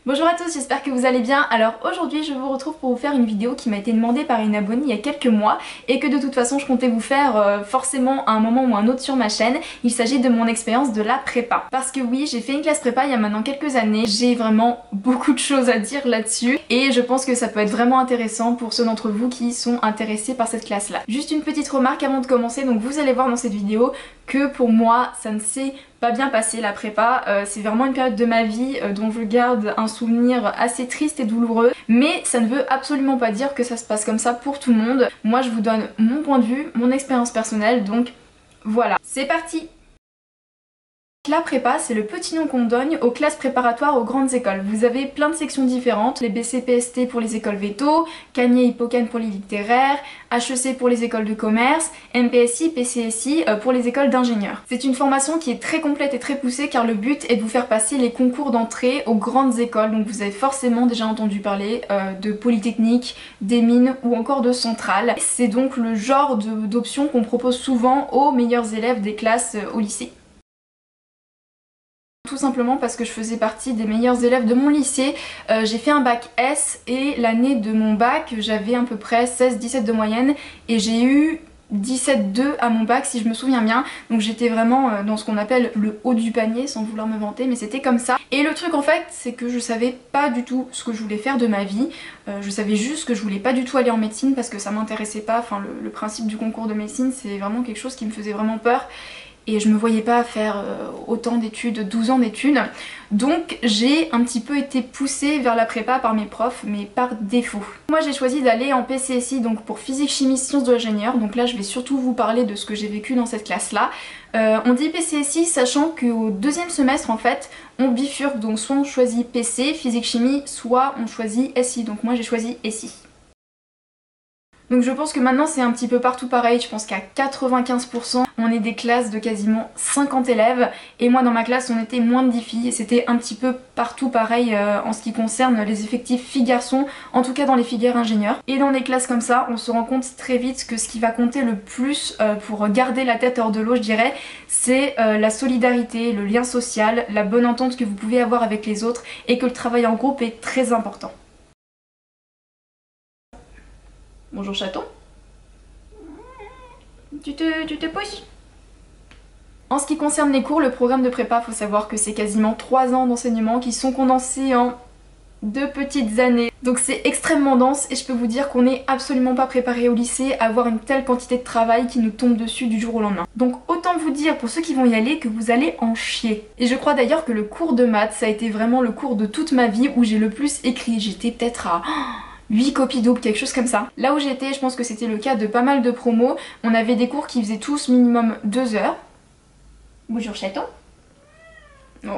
Bonjour à tous, j'espère que vous allez bien. Alors aujourd'hui je vous retrouve pour vous faire une vidéo qui m'a été demandée par une abonnée il y a quelques mois et que de toute façon je comptais vous faire forcément à un moment ou un autre sur ma chaîne. Il s'agit de mon expérience de la prépa. Parce que oui, j'ai fait une classe prépa il y a maintenant quelques années, j'ai vraiment beaucoup de choses à dire là-dessus et je pense que ça peut être vraiment intéressant pour ceux d'entre vous qui sont intéressés par cette classe là. Juste une petite remarque avant de commencer, donc vous allez voir dans cette vidéo que pour moi ça ne s'est pas bien passé la prépa, c'est vraiment une période de ma vie dont je garde un souvenir assez triste et douloureux, mais ça ne veut absolument pas dire que ça se passe comme ça pour tout le monde. Moi je vous donne mon point de vue, mon expérience personnelle, donc voilà, c'est parti! La prépa, c'est le petit nom qu'on donne aux classes préparatoires aux grandes écoles. Vous avez plein de sections différentes, les BCPST pour les écoles veto, Cagné Hippocane pour les littéraires, HEC pour les écoles de commerce, MPSI, PCSI pour les écoles d'ingénieurs. C'est une formation qui est très complète et très poussée car le but est de vous faire passer les concours d'entrée aux grandes écoles. Donc vous avez forcément déjà entendu parler de Polytechnique, des mines ou encore de Centrale. C'est donc le genre d'option qu'on propose souvent aux meilleurs élèves des classes au lycée. Tout simplement parce que je faisais partie des meilleurs élèves de mon lycée. J'ai fait un bac S et l'année de mon bac j'avais à peu près 16-17 de moyenne et j'ai eu 17,2 à mon bac si je me souviens bien, donc j'étais vraiment dans ce qu'on appelle le haut du panier sans vouloir me vanter, mais c'était comme ça. Et le truc en fait c'est que je savais pas du tout ce que je voulais faire de ma vie, je savais juste que je voulais pas du tout aller en médecine parce que ça m'intéressait pas, enfin le principe du concours de médecine c'est vraiment quelque chose qui me faisait vraiment peur. Et je me voyais pas faire autant d'études, 12 ans d'études. Donc j'ai un petit peu été poussée vers la prépa par mes profs, mais par défaut. Moi j'ai choisi d'aller en PCSI, donc pour physique, chimie, sciences de l'ingénieur. Donc là je vais surtout vous parler de ce que j'ai vécu dans cette classe là. On dit PCSI sachant qu'au deuxième semestre en fait on bifurque, donc soit on choisit PC, physique, chimie, soit on choisit SI. Donc moi j'ai choisi SI. Donc je pense que maintenant c'est un petit peu partout pareil, je pense qu'à 95% on est des classes de quasiment 50 élèves et moi dans ma classe on était moins de 10 filles et c'était un petit peu partout pareil en ce qui concerne les effectifs filles-garçons, en tout cas dans les filières ingénieurs. Et dans des classes comme ça on se rend compte très vite que ce qui va compter le plus pour garder la tête hors de l'eau je dirais, c'est la solidarité, le lien social, la bonne entente que vous pouvez avoir avec les autres et que le travail en groupe est très important. Bonjour chaton. Tu te pousses. En ce qui concerne les cours, le programme de prépa, faut savoir que c'est quasiment 3 ans d'enseignement qui sont condensés en 2 petites années. Donc c'est extrêmement dense et je peux vous dire qu'on n'est absolument pas préparé au lycée à avoir une telle quantité de travail qui nous tombe dessus du jour au lendemain. Donc autant vous dire pour ceux qui vont y aller que vous allez en chier. Et je crois d'ailleurs que le cours de maths, ça a été vraiment le cours de toute ma vie où j'ai le plus écrit. J'étais peut-être à 8 copies doubles, quelque chose comme ça. Là où j'étais, je pense que c'était le cas de pas mal de promos. On avait des cours qui faisaient tous minimum 2 heures. Bonjour chaton. Oh.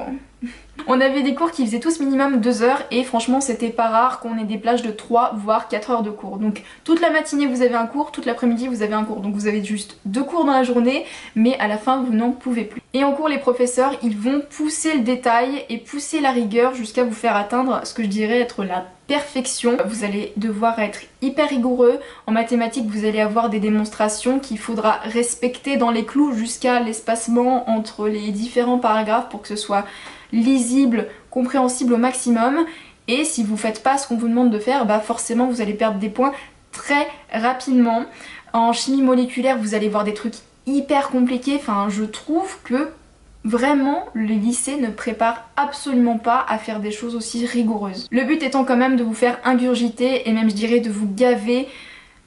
On avait des cours qui faisaient tous minimum 2 heures et franchement c'était pas rare qu'on ait des plages de 3 voire 4 heures de cours. Donc toute la matinée vous avez un cours, toute l'après-midi vous avez un cours. Donc vous avez juste 2 cours dans la journée mais à la fin vous n'en pouvez plus. Et en cours les professeurs ils vont pousser le détail et pousser la rigueur jusqu'à vous faire atteindre ce que je dirais être la perfection. Vous allez devoir être hyper rigoureux. En mathématiques vous allez avoir des démonstrations qu'il faudra respecter dans les clous jusqu'à l'espacement entre les différents paragraphes pour que ce soit lisible, compréhensible au maximum. Et si vous faites pas ce qu'on vous demande de faire, bah forcément vous allez perdre des points très rapidement. En chimie moléculaire vous allez voir des trucs hyper compliqués. Enfin je trouve que vraiment, le lycée ne prépare absolument pas à faire des choses aussi rigoureuses. Le but étant quand même de vous faire ingurgiter et même je dirais de vous gaver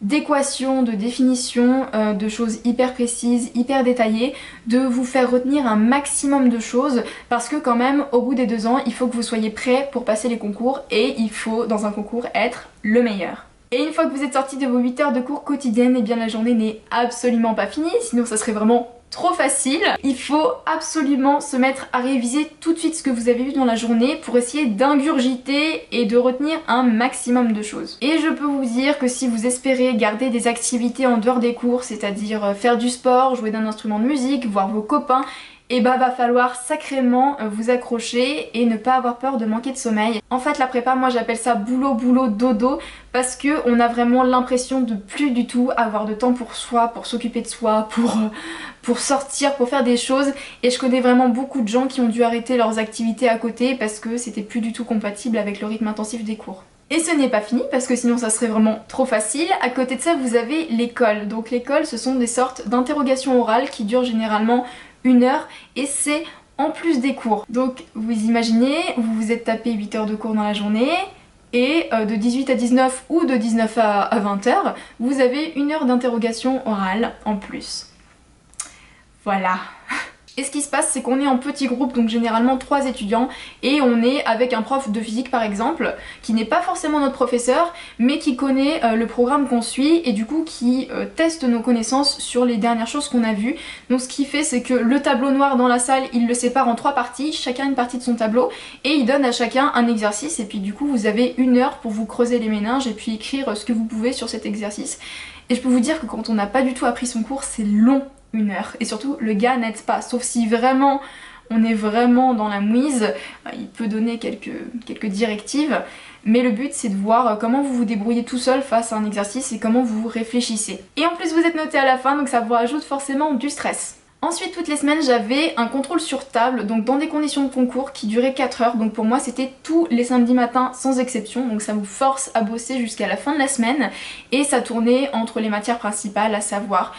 d'équations, de définitions, de choses hyper précises, hyper détaillées, de vous faire retenir un maximum de choses parce que quand même au bout des 2 ans il faut que vous soyez prêts pour passer les concours et il faut dans un concours être le meilleur. Et une fois que vous êtes sorti de vos 8 heures de cours quotidiennes, et bien la journée n'est absolument pas finie, sinon ça serait vraiment trop facile. Il faut absolument se mettre à réviser tout de suite ce que vous avez vu dans la journée pour essayer d'ingurgiter et de retenir un maximum de choses. Et je peux vous dire que si vous espérez garder des activités en dehors des cours, c'est-à-dire faire du sport, jouer d'un instrument de musique, voir vos copains, et bah va falloir sacrément vous accrocher et ne pas avoir peur de manquer de sommeil. En fait la prépa, moi j'appelle ça boulot boulot dodo, parce que on a vraiment l'impression de plus du tout avoir de temps pour soi, pour s'occuper de soi, pour sortir, pour faire des choses, et je connais vraiment beaucoup de gens qui ont dû arrêter leurs activités à côté parce que c'était plus du tout compatible avec le rythme intensif des cours. Et ce n'est pas fini parce que sinon ça serait vraiment trop facile. À côté de ça vous avez l'école. Donc l'école ce sont des sortes d'interrogations orales qui durent généralement 1 heure et c'est en plus des cours. Donc vous imaginez, vous vous êtes tapé 8 heures de cours dans la journée et de 18 à 19 ou de 19 à 20 heures, vous avez 1 heure d'interrogation orale en plus. Voilà. Et ce qui se passe c'est qu'on est en petit groupe, donc généralement 3 étudiants, et on est avec un prof de physique par exemple, qui n'est pas forcément notre professeur, mais qui connaît le programme qu'on suit et du coup qui teste nos connaissances sur les dernières choses qu'on a vues. Donc ce qu'il fait c'est que le tableau noir dans la salle, il le sépare en 3 parties, chacun une partie de son tableau, et il donne à chacun un exercice, et puis du coup vous avez 1 heure pour vous creuser les méninges et puis écrire ce que vous pouvez sur cet exercice. Et je peux vous dire que quand on n'a pas du tout appris son cours, c'est long. 1 heure. Et surtout, le gars n'aide pas, sauf si vraiment on est vraiment dans la mouise, il peut donner quelques directives, mais le but c'est de voir comment vous vous débrouillez tout seul face à un exercice et comment vous réfléchissez. Et en plus vous êtes noté à la fin, donc ça vous rajoute forcément du stress. Ensuite, toutes les semaines, j'avais un contrôle sur table, donc dans des conditions de concours qui duraient 4 heures, donc pour moi c'était tous les samedis matins sans exception, donc ça vous force à bosser jusqu'à la fin de la semaine, et ça tournait entre les matières principales, à savoir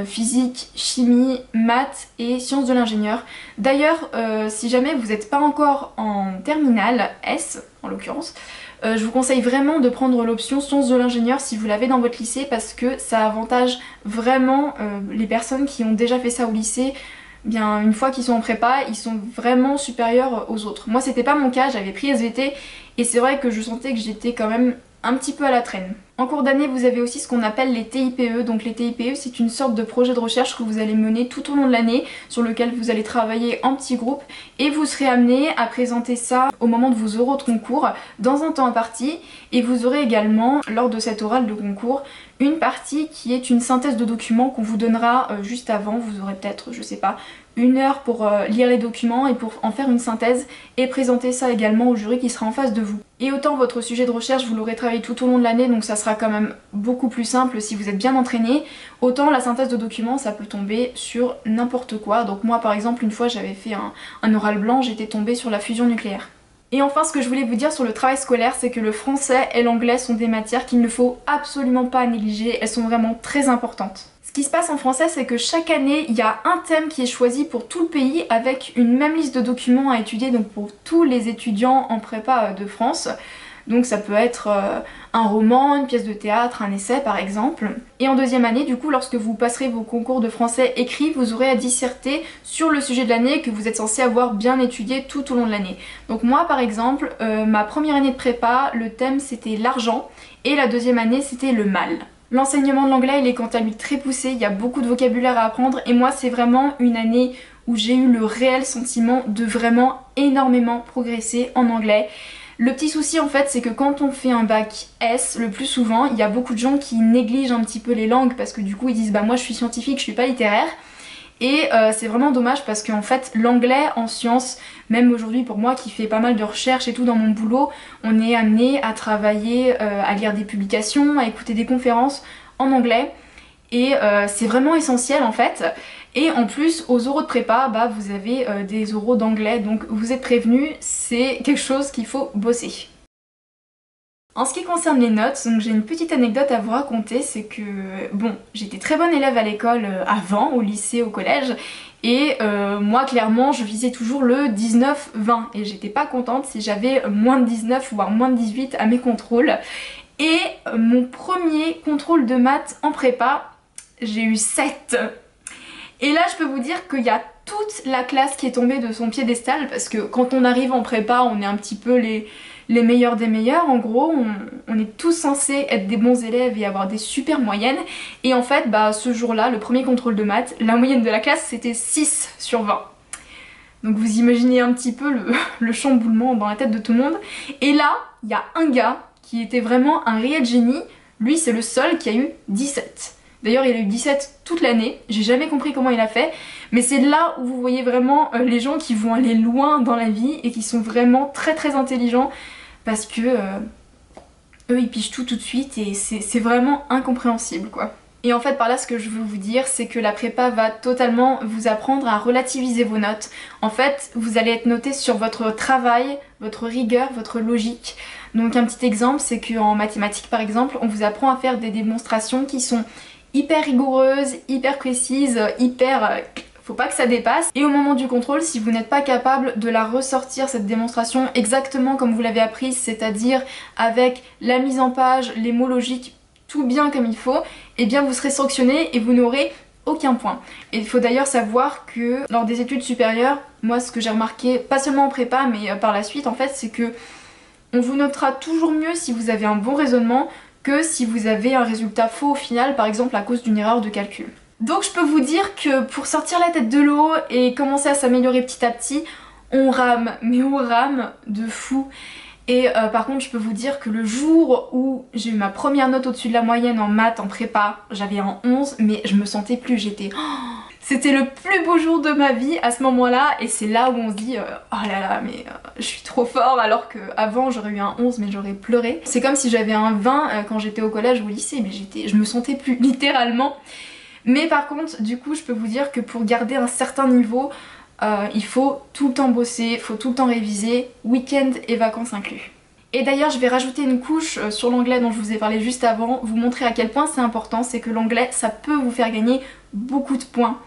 physique, chimie, maths et sciences de l'ingénieur. D'ailleurs, si jamais vous n'êtes pas encore en terminale S, en l'occurrence, je vous conseille vraiment de prendre l'option sciences de l'ingénieur si vous l'avez dans votre lycée, parce que ça avantage vraiment les personnes qui ont déjà fait ça au lycée. Bien, une fois qu'ils sont en prépa, ils sont vraiment supérieurs aux autres. Moi c'était pas mon cas, j'avais pris SVT et c'est vrai que je sentais que j'étais quand même un petit peu à la traîne. En cours d'année, vous avez aussi ce qu'on appelle les TIPE. Donc les TIPE, c'est une sorte de projet de recherche que vous allez mener tout au long de l'année, sur lequel vous allez travailler en petits groupes, et vous serez amené à présenter ça au moment de vos oraux de concours dans un temps imparti, et vous aurez également, lors de cet oral de concours, une partie qui est une synthèse de documents qu'on vous donnera juste avant. Vous aurez peut-être, je sais pas, 1 heure pour lire les documents et pour en faire une synthèse et présenter ça également au jury qui sera en face de vous. Et autant votre sujet de recherche vous l'aurez travaillé tout au long de l'année, donc ça sera quand même beaucoup plus simple si vous êtes bien entraîné, autant la synthèse de documents ça peut tomber sur n'importe quoi. Donc moi par exemple une fois j'avais fait un oral blanc, j'étais tombée sur la fusion nucléaire. Et enfin ce que je voulais vous dire sur le travail scolaire, c'est que le français et l'anglais sont des matières qu'il ne faut absolument pas négliger, elles sont vraiment très importantes. Ce qui se passe en français, c'est que chaque année, il y a un thème qui est choisi pour tout le pays avec une même liste de documents à étudier, donc pour tous les étudiants en prépa de France. Donc ça peut être un roman, une pièce de théâtre, un essai par exemple. Et en deuxième année, du coup, lorsque vous passerez vos concours de français écrits, vous aurez à disserter sur le sujet de l'année que vous êtes censé avoir bien étudié tout au long de l'année. Donc moi par exemple, ma première année de prépa, le thème c'était l'argent et la deuxième année c'était le mal. L'enseignement de l'anglais il est quant à lui très poussé, il y a beaucoup de vocabulaire à apprendre et moi c'est vraiment une année où j'ai eu le réel sentiment de vraiment énormément progresser en anglais. Le petit souci en fait c'est que quand on fait un bac S, le plus souvent il y a beaucoup de gens qui négligent un petit peu les langues parce que du coup ils disent bah moi je suis scientifique, je suis pas littéraire. Et c'est vraiment dommage parce qu'en fait l'anglais en sciences, même aujourd'hui pour moi qui fais pas mal de recherches et tout dans mon boulot, on est amené à travailler, à lire des publications, à écouter des conférences en anglais. Et c'est vraiment essentiel en fait. Et en plus aux oraux de prépa, bah, vous avez des oraux d'anglais, donc vous êtes prévenus, c'est quelque chose qu'il faut bosser. En ce qui concerne les notes, donc j'ai une petite anecdote à vous raconter, c'est que bon, j'étais très bonne élève à l'école avant, au lycée, au collège, et moi clairement je visais toujours le 19-20 et j'étais pas contente si j'avais moins de 19 voire moins de 18 à mes contrôles. Et mon premier contrôle de maths en prépa, j'ai eu 7. Et là je peux vous dire qu'il y a toute la classe qui est tombée de son piédestal parce que quand on arrive en prépa on est un petit peu les meilleurs des meilleurs, en gros on est tous censés être des bons élèves et avoir des super moyennes, et en fait bah ce jour-là, le premier contrôle de maths, la moyenne de la classe c'était 6 sur 20. Donc vous imaginez un petit peu le chamboulement dans la tête de tout le monde. Et là, il y a un gars qui était vraiment un réel génie, lui c'est le seul qui a eu 17. D'ailleurs il a eu 17 toute l'année, j'ai jamais compris comment il a fait, mais c'est là où vous voyez vraiment les gens qui vont aller loin dans la vie et qui sont vraiment très intelligents parce que eux ils pigent tout de suite et c'est vraiment incompréhensible quoi. Et en fait par là ce que je veux vous dire c'est que la prépa va totalement vous apprendre à relativiser vos notes. En fait vous allez être noté sur votre travail, votre rigueur, votre logique. Donc un petit exemple c'est qu'en mathématiques par exemple on vous apprend à faire des démonstrations qui sont hyper rigoureuses, hyper précises, hyper... faut pas que ça dépasse. Et au moment du contrôle si vous n'êtes pas capable de la ressortir cette démonstration exactement comme vous l'avez apprise, c'est-à-dire avec la mise en page, les mots logiques, tout bien comme il faut, et bien vous serez sanctionné et vous n'aurez aucun point. Et il faut d'ailleurs savoir que lors des études supérieures, moi ce que j'ai remarqué, pas seulement en prépa mais par la suite en fait, c'est que on vous notera toujours mieux si vous avez un bon raisonnement que si vous avez un résultat faux au final, par exemple à cause d'une erreur de calcul. Donc je peux vous dire que pour sortir la tête de l'eau et commencer à s'améliorer petit à petit, on rame, mais on rame de fou. Et par contre je peux vous dire que le jour où j'ai eu ma première note au-dessus de la moyenne en maths, en prépa, j'avais un 11 mais je me sentais plus, j'étais... C'était le plus beau jour de ma vie à ce moment-là et c'est là où on se dit oh là là mais je suis trop fort alors qu'avant j'aurais eu un 11 mais j'aurais pleuré. C'est comme si j'avais un 20 quand j'étais au collège ou au lycée mais je me sentais plus littéralement. Mais par contre du coup je peux vous dire que pour garder un certain niveau il faut tout le temps bosser, il faut tout le temps réviser, week-end et vacances inclus. Et d'ailleurs je vais rajouter une couche sur l'anglais dont je vous ai parlé juste avant, vous montrer à quel point c'est important, c'est que l'anglais ça peut vous faire gagner beaucoup de points.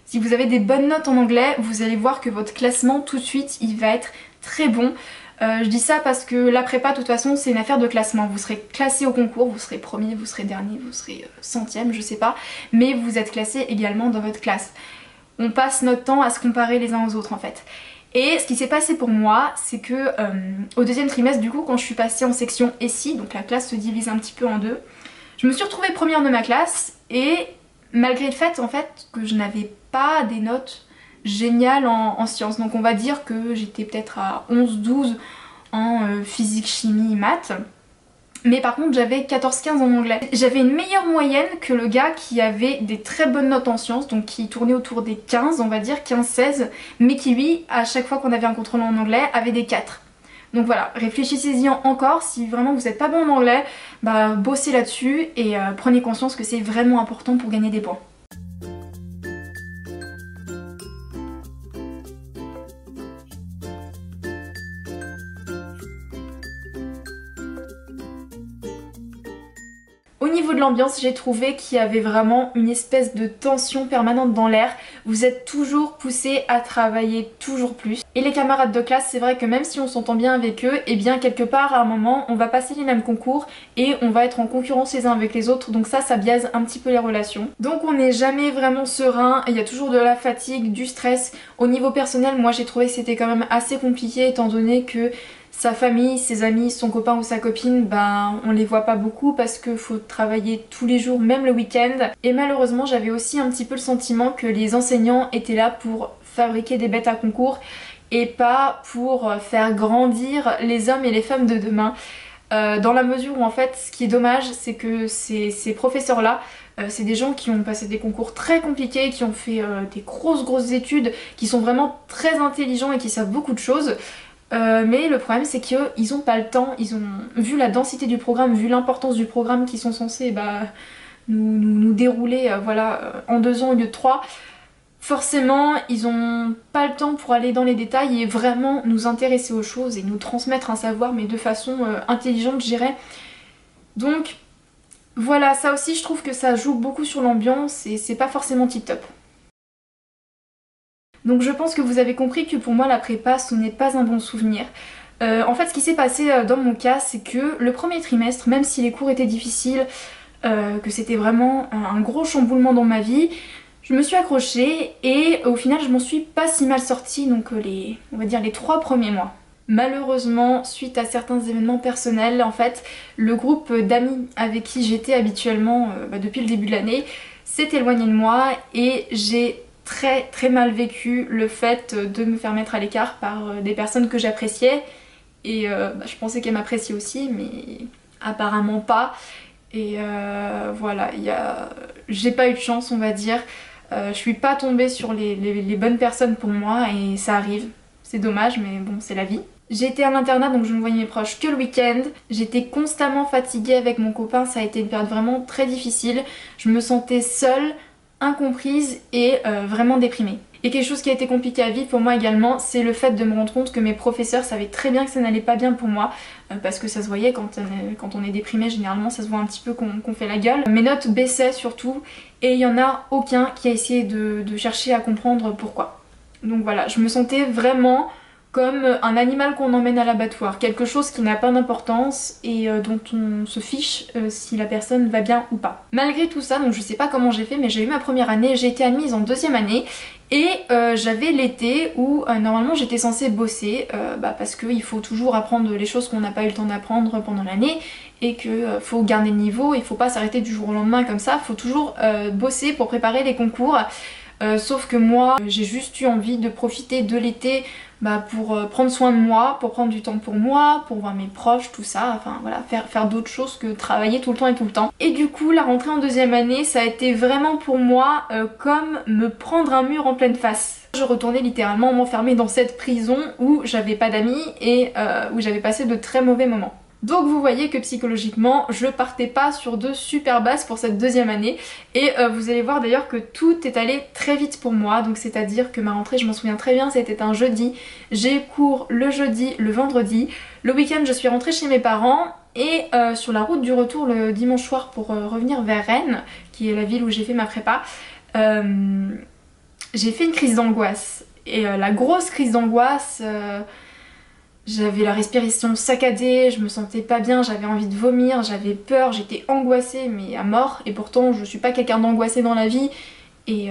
Si vous avez des bonnes notes en anglais, vous allez voir que votre classement tout de suite il va être très bon. Je dis ça parce que la prépa de toute façon c'est une affaire de classement, vous serez classé au concours, vous serez premier, vous serez dernier, vous serez centième, je sais pas, mais vous êtes classé également dans votre classe. On passe notre temps à se comparer les uns aux autres en fait. Et ce qui s'est passé pour moi, c'est que au deuxième trimestre du coup quand je suis passée en section ESI, donc la classe se divise un petit peu en deux, je me suis retrouvée première de ma classe et malgré le fait en fait que je n'avais pas des notes géniales en sciences, donc on va dire que j'étais peut-être à 11-12 en physique, chimie, maths. Mais par contre j'avais 14-15 en anglais. J'avais une meilleure moyenne que le gars qui avait des très bonnes notes en sciences, donc qui tournait autour des 15, on va dire 15-16, mais qui lui, à chaque fois qu'on avait un contrôle en anglais, avait des 4. Donc voilà, réfléchissez-y encore, si vraiment vous n'êtes pas bon en anglais, bah bossez là-dessus et prenez conscience que c'est vraiment important pour gagner des points. Au niveau de l'ambiance, j'ai trouvé qu'il y avait vraiment une espèce de tension permanente dans l'air. Vous êtes toujours poussé à travailler toujours plus. Et les camarades de classe, c'est vrai que même si on s'entend bien avec eux, et bien quelque part à un moment, on va passer les mêmes concours et on va être en concurrence les uns avec les autres. Donc ça biaise un petit peu les relations. Donc on n'est jamais vraiment serein, il y a toujours de la fatigue, du stress. Au niveau personnel, moi j'ai trouvé que c'était quand même assez compliqué étant donné que sa famille, ses amis, son copain ou sa copine, ben on les voit pas beaucoup parce qu'il faut travailler tous les jours, même le week-end. Et malheureusement j'avais aussi un petit peu le sentiment que les enseignants étaient là pour fabriquer des bêtes à concours et pas pour faire grandir les hommes et les femmes de demain. Dans la mesure où en fait ce qui est dommage c'est que ces professeurs là c'est des gens qui ont passé des concours très compliqués, qui ont fait des grosses études, qui sont vraiment très intelligents et qui savent beaucoup de choses. Mais le problème c'est qu'ils ont pas le temps, ils ont vu la densité du programme, vu l'importance du programme qu'ils sont censés nous dérouler en 2 ans au lieu de 3. Forcément ils ont pas le temps pour aller dans les détails et vraiment nous intéresser aux choses et nous transmettre un savoir mais de façon intelligente je dirais. Donc voilà, ça aussi je trouve que ça joue beaucoup sur l'ambiance et c'est pas forcément tip top. Donc je pense que vous avez compris que pour moi la prépa ce n'est pas un bon souvenir. En fait ce qui s'est passé dans mon cas c'est que le premier trimestre, même si les cours étaient difficiles, que c'était vraiment un gros chamboulement dans ma vie, je me suis accrochée et au final je m'en suis pas si mal sortie, donc on va dire les 3 premiers mois. Malheureusement, suite à certains événements personnels, en fait, le groupe d'amis avec qui j'étais habituellement depuis le début de l'année s'est éloigné de moi et j'ai très mal vécu le fait de me faire mettre à l'écart par des personnes que j'appréciais et je pensais qu'elles m'appréciaient aussi mais apparemment pas et voilà, j'ai pas eu de chance, on va dire. Je suis pas tombée sur les bonnes personnes pour moi et ça arrive. C'est dommage, mais bon, c'est la vie. J'étais à l'internat, donc je ne voyais mes proches que le week-end. J'étais constamment fatiguée avec mon copain, ça a été une période vraiment très difficile. Je me sentais seule, incomprise et vraiment déprimée. Et quelque chose qui a été compliqué à vivre pour moi également, c'est le fait de me rendre compte que mes professeurs savaient très bien que ça n'allait pas bien pour moi, parce que ça se voyait quand on est déprimé, généralement ça se voit un petit peu qu'on fait la gueule. Mes notes baissaient surtout, et il n'y en a aucun qui a essayé de chercher à comprendre pourquoi. Donc voilà, je me sentais vraiment comme un animal qu'on emmène à l'abattoir, quelque chose qui n'a pas d'importance et dont on se fiche si la personne va bien ou pas. Malgré tout ça, donc je sais pas comment j'ai fait, mais j'ai eu ma première année, j'ai été admise en deuxième année et j'avais l'été où normalement j'étais censée bosser parce qu'il faut toujours apprendre les choses qu'on n'a pas eu le temps d'apprendre pendant l'année et qu'il faut garder le niveau, il faut pas s'arrêter du jour au lendemain comme ça, il faut toujours bosser pour préparer les concours. Sauf que moi j'ai juste eu envie de profiter de l'été pour prendre soin de moi, pour prendre du temps pour moi, pour voir mes proches, tout ça, enfin voilà, faire d'autres choses que travailler tout le temps et tout le temps. Et du coup la rentrée en deuxième année ça a été vraiment pour moi comme me prendre un mur en pleine face. Je retournais littéralement m'enfermer dans cette prison où j'avais pas d'amis et où j'avais passé de très mauvais moments. Donc vous voyez que psychologiquement je partais pas sur de super bases pour cette deuxième année et vous allez voir d'ailleurs que tout est allé très vite pour moi, donc c'est à dire que ma rentrée je m'en souviens très bien, c'était un jeudi, j'ai cours le jeudi, le vendredi, le week-end je suis rentrée chez mes parents et sur la route du retour le dimanche soir pour revenir vers Rennes, qui est la ville où j'ai fait ma prépa, j'ai fait une crise d'angoisse et la grosse crise d'angoisse... J'avais la respiration saccadée, je me sentais pas bien, j'avais envie de vomir, j'avais peur, j'étais angoissée mais à mort et pourtant je suis pas quelqu'un d'angoissé dans la vie et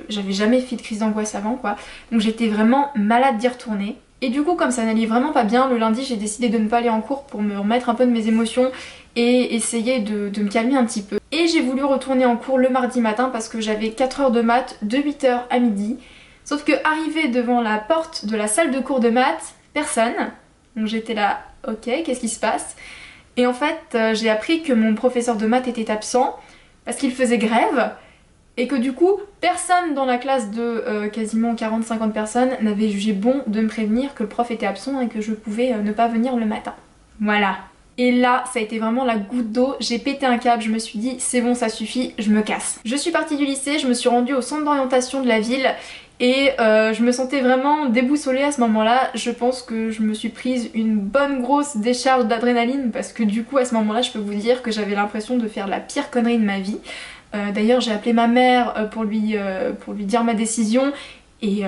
j'avais jamais fait de crise d'angoisse avant quoi. Donc j'étais vraiment malade d'y retourner. Et du coup comme ça n'allait vraiment pas bien, le lundi j'ai décidé de ne pas aller en cours pour me remettre un peu de mes émotions et essayer de me calmer un petit peu. Et j'ai voulu retourner en cours le mardi matin parce que j'avais 4 heures de maths de 8h à midi. Sauf que arrivé devant la porte de la salle de cours de maths, personne. Donc j'étais là, ok, qu'est-ce qui se passe? Et en fait, j'ai appris que mon professeur de maths était absent parce qu'il faisait grève et que du coup, personne dans la classe de quasiment 40-50 personnes n'avait jugé bon de me prévenir que le prof était absent et que je pouvais ne pas venir le matin. Voilà. Et là, ça a été vraiment la goutte d'eau, j'ai pété un câble, je me suis dit c'est bon, ça suffit, je me casse. Je suis partie du lycée, je me suis rendue au centre d'orientation de la ville et je me sentais vraiment déboussolée à ce moment-là. Je pense que je me suis prise une bonne grosse décharge d'adrénaline parce que du coup à ce moment-là je peux vous dire que j'avais l'impression de faire la pire connerie de ma vie. D'ailleurs j'ai appelé ma mère pour lui dire ma décision et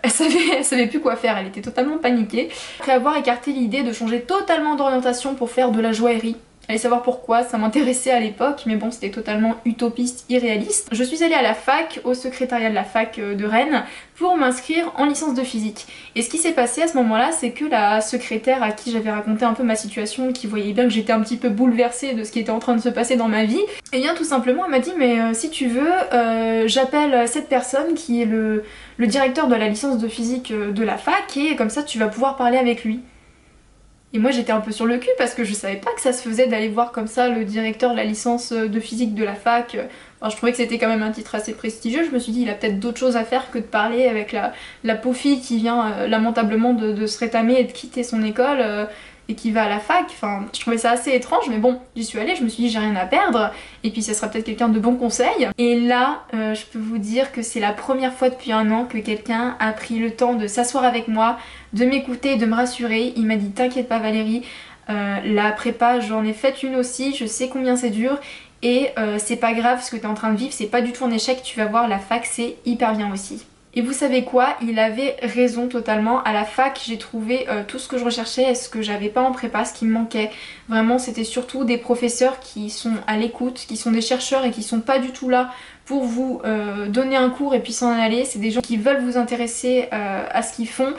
elle savait plus quoi faire, elle était totalement paniquée. Après avoir écarté l'idée de changer totalement d'orientation pour faire de la joaillerie, allez savoir pourquoi, ça m'intéressait à l'époque, mais bon c'était totalement utopiste, irréaliste. Je suis allée à la fac, au secrétariat de la fac de Rennes, pour m'inscrire en licence de physique. Et ce qui s'est passé à ce moment-là, c'est que la secrétaire à qui j'avais raconté un peu ma situation, qui voyait bien que j'étais un petit peu bouleversée de ce qui était en train de se passer dans ma vie, et bien tout simplement elle m'a dit mais si tu veux, j'appelle cette personne qui est le directeur de la licence de physique de la fac et comme ça tu vas pouvoir parler avec lui. Et moi j'étais un peu sur le cul parce que je savais pas que ça se faisait d'aller voir comme ça le directeur de la licence de physique de la fac. Enfin, je trouvais que c'était quand même un titre assez prestigieux, je me suis dit il a peut-être d'autres choses à faire que de parler avec la pauvre fille qui vient lamentablement de se rétamer et de quitter son école et qui va à la fac. Enfin, je trouvais ça assez étrange mais bon, j'y suis allée, je me suis dit j'ai rien à perdre et puis ça sera peut-être quelqu'un de bon conseil. Et là, je peux vous dire que c'est la première fois depuis un an que quelqu'un a pris le temps de s'asseoir avec moi, de m'écouter et de me rassurer. Il m'a dit t'inquiète pas Valérie, la prépa j'en ai fait une aussi, je sais combien c'est dur et c'est pas grave ce que t'es en train de vivre, c'est pas du tout un échec, tu vas voir la fac c'est hyper bien aussi. Et vous savez quoi, il avait raison totalement. À la fac j'ai trouvé tout ce que je recherchais et ce que j'avais pas en prépa, ce qui me manquait. Vraiment c'était surtout des professeurs qui sont à l'écoute, qui sont des chercheurs et qui sont pas du tout là pour vous donner un cours et puis s'en aller. C'est des gens qui veulent vous intéresser à ce qu'ils font,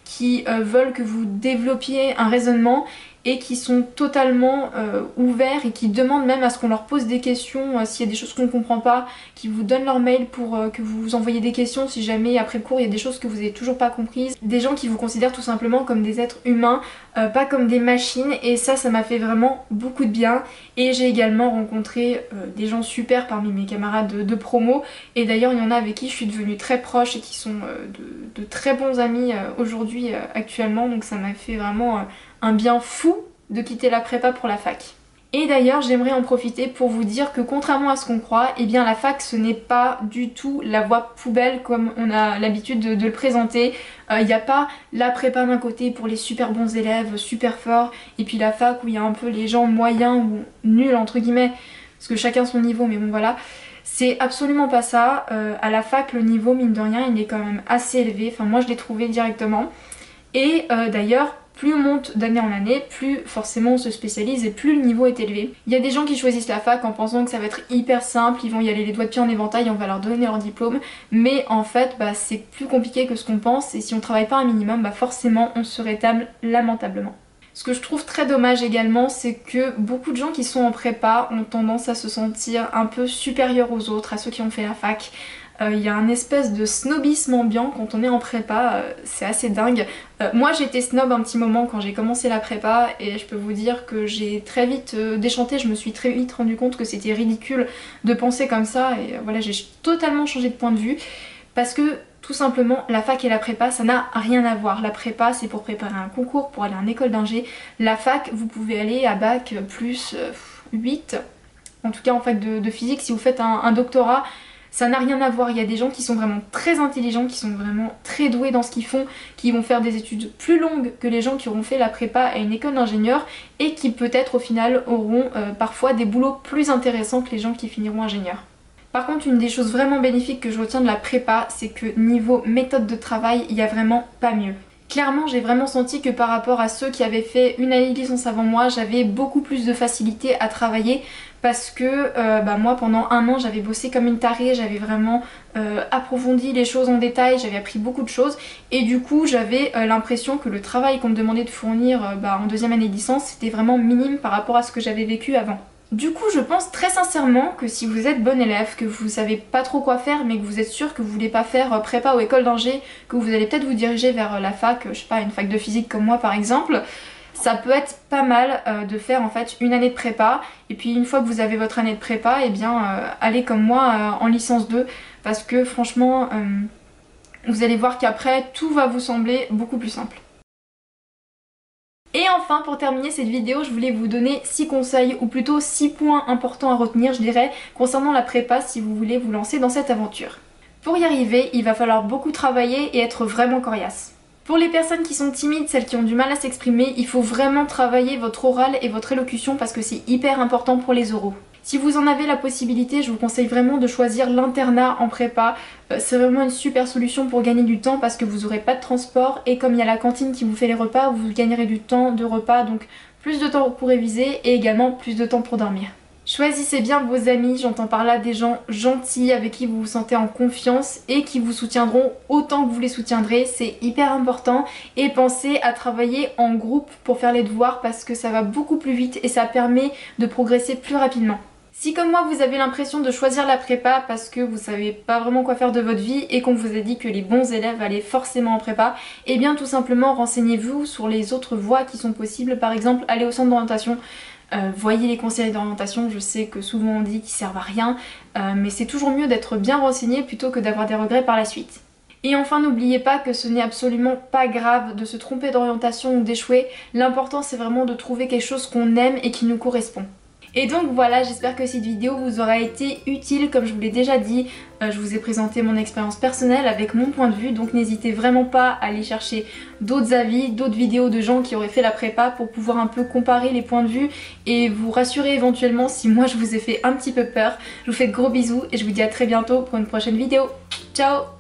qui veulent que vous développiez un raisonnement et qui sont totalement ouverts et qui demandent même à ce qu'on leur pose des questions s'il y a des choses qu'on ne comprend pas, qui vous donnent leur mail pour que vous envoyiez des questions si jamais après le cours il y a des choses que vous n'avez toujours pas comprises. Des gens qui vous considèrent tout simplement comme des êtres humains, pas comme des machines, et ça m'a fait vraiment beaucoup de bien. Et j'ai également rencontré des gens super parmi mes camarades de promo, et d'ailleurs il y en a avec qui je suis devenue très proche et qui sont de très bons amis aujourd'hui actuellement, donc ça m'a fait vraiment un bien fou de quitter la prépa pour la fac. Et d'ailleurs j'aimerais en profiter pour vous dire que contrairement à ce qu'on croit, eh bien la fac ce n'est pas du tout la voie poubelle comme on a l'habitude de le présenter. Il n'y a pas la prépa d'un côté pour les super bons élèves, super forts, et puis la fac où il y a un peu les gens moyens ou nuls entre guillemets, parce que chacun son niveau, mais bon voilà. C'est absolument pas ça. À la fac le niveau mine de rien il est quand même assez élevé, enfin moi je l'ai trouvé directement. Et d'ailleurs plus on monte d'année en année, plus forcément on se spécialise et plus le niveau est élevé. Il y a des gens qui choisissent la fac en pensant que ça va être hyper simple, ils vont y aller les doigts de pied en éventail et on va leur donner leur diplôme, mais en fait c'est plus compliqué que ce qu'on pense, et si on travaille pas un minimum, forcément on se rétable lamentablement. Ce que je trouve très dommage également, c'est que beaucoup de gens qui sont en prépa ont tendance à se sentir un peu supérieurs aux autres, à ceux qui ont fait la fac. Il y a un espèce de snobisme ambiant quand on est en prépa, c'est assez dingue. Moi j'étais snob un petit moment quand j'ai commencé la prépa, et je peux vous dire que j'ai très vite déchanté, je me suis très vite rendu compte que c'était ridicule de penser comme ça, et voilà, j'ai totalement changé de point de vue, parce que tout simplement la fac et la prépa ça n'a rien à voir. La prépa c'est pour préparer un concours, pour aller en école d'ingé. La fac vous pouvez aller à bac plus 8, en tout cas en fac de physique si vous faites un doctorat. Ça n'a rien à voir, il y a des gens qui sont vraiment très intelligents, qui sont vraiment très doués dans ce qu'ils font, qui vont faire des études plus longues que les gens qui auront fait la prépa à une école d'ingénieur, et qui peut-être au final auront parfois des boulots plus intéressants que les gens qui finiront ingénieurs. Par contre une des choses vraiment bénéfiques que je retiens de la prépa, c'est que niveau méthode de travail, il n'y a vraiment pas mieux. Clairement j'ai vraiment senti que par rapport à ceux qui avaient fait une année de licence avant moi, j'avais beaucoup plus de facilité à travailler, parce que moi pendant un an j'avais bossé comme une tarée, j'avais vraiment approfondi les choses en détail, j'avais appris beaucoup de choses, et du coup j'avais l'impression que le travail qu'on me demandait de fournir en deuxième année de licence c'était vraiment minime par rapport à ce que j'avais vécu avant. Du coup je pense très sincèrement que si vous êtes bon élève, que vous savez pas trop quoi faire mais que vous êtes sûr que vous voulez pas faire prépa ou école d'ingé, que vous allez peut-être vous diriger vers la fac, je sais pas, une fac de physique comme moi par exemple, ça peut être pas mal de faire en fait une année de prépa, et puis une fois que vous avez votre année de prépa, et bien allez comme moi en licence 2, parce que franchement vous allez voir qu'après tout va vous sembler beaucoup plus simple. Et enfin pour terminer cette vidéo, je voulais vous donner 6 conseils, ou plutôt 6 points importants à retenir je dirais, concernant la prépa si vous voulez vous lancer dans cette aventure. Pour y arriver, il va falloir beaucoup travailler et être vraiment coriace. Pour les personnes qui sont timides, celles qui ont du mal à s'exprimer, il faut vraiment travailler votre oral et votre élocution parce que c'est hyper important pour les oraux. Si vous en avez la possibilité, je vous conseille vraiment de choisir l'internat en prépa. C'est vraiment une super solution pour gagner du temps parce que vous n'aurez pas de transport, et comme il y a la cantine qui vous fait les repas, vous gagnerez du temps de repas, donc plus de temps pour réviser et également plus de temps pour dormir. Choisissez bien vos amis, j'entends par là des gens gentils avec qui vous vous sentez en confiance et qui vous soutiendront autant que vous les soutiendrez, c'est hyper important. Et pensez à travailler en groupe pour faire les devoirs parce que ça va beaucoup plus vite et ça permet de progresser plus rapidement. Si comme moi vous avez l'impression de choisir la prépa parce que vous savez pas vraiment quoi faire de votre vie et qu'on vous a dit que les bons élèves allaient forcément en prépa, eh bien tout simplement renseignez-vous sur les autres voies qui sont possibles. Par exemple, allez au centre d'orientation, voyez les conseillers d'orientation, je sais que souvent on dit qu'ils servent à rien, mais c'est toujours mieux d'être bien renseigné plutôt que d'avoir des regrets par la suite. Et enfin n'oubliez pas que ce n'est absolument pas grave de se tromper d'orientation ou d'échouer, l'important c'est vraiment de trouver quelque chose qu'on aime et qui nous correspond. Et donc voilà, j'espère que cette vidéo vous aura été utile. Comme je vous l'ai déjà dit, je vous ai présenté mon expérience personnelle avec mon point de vue, donc n'hésitez vraiment pas à aller chercher d'autres avis, d'autres vidéos de gens qui auraient fait la prépa pour pouvoir un peu comparer les points de vue et vous rassurer éventuellement si moi je vous ai fait un petit peu peur. Je vous fais de gros bisous et je vous dis à très bientôt pour une prochaine vidéo. Ciao!